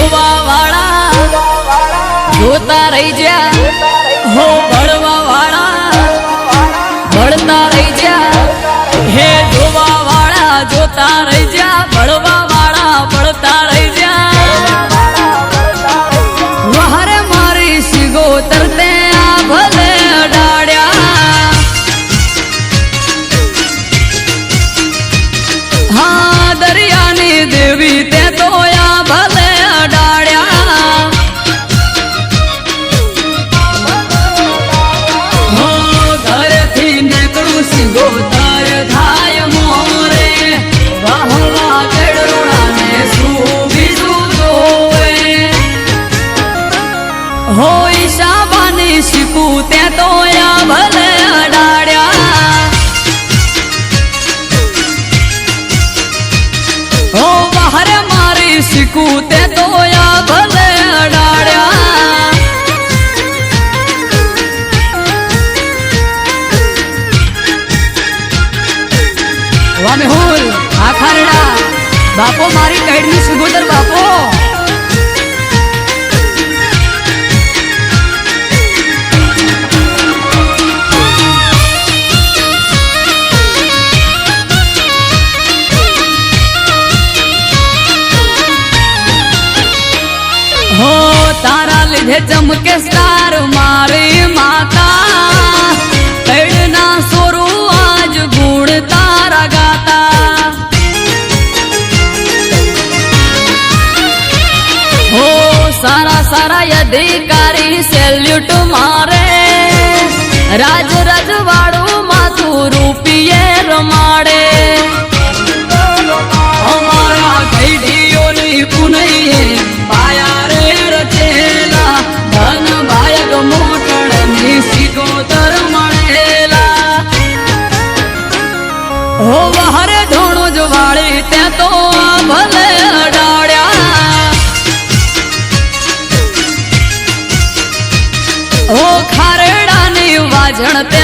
જોવા વાળા જોતા રહી જા હો ભળવા વાળા ભળતા રહી જા હે જોવા વાળા જોતા રહી જા ભળવા વાળા ભળતા રહી જા વહારે મારી સિગોતર તે આ ભલે અડાડ્યા હા દરિયાની દેવી તે તો આ ભલે અડાડ્યા હો ઘરેથી નીકળું સિગોતર થાય મોરે વાહવા ગડરોડાને શું બીજું જોવે હો ઈશાબાની શીખું તે તો આ ભલે અડાડ્યા હો બહાર મારી શીખું તે તો આ ભલે અડાડ્યા વામે હોલ આ ખારડા બાપો મારી કઈડની સુગોદર બાપો હો તારા લીધે ચમકે સ્ટાર મારી માતા કઈડના સોરું આજ ગુણ તારા ગાતા હો સારા સારા અધિકારી સેલ્યુટ મારે રાજ રજવાડું માથું રૂપિયે રમાડે અમારા ગઈડીઓની પુનૈયે પાયા રે રચેલા ધન ભાયક મોટણની સિગોતર મળેલા હો વહારે ઢોણો જ વાળી તે તો આ ભલે અડાડ્યા હો ખારેડાની વાજણ તે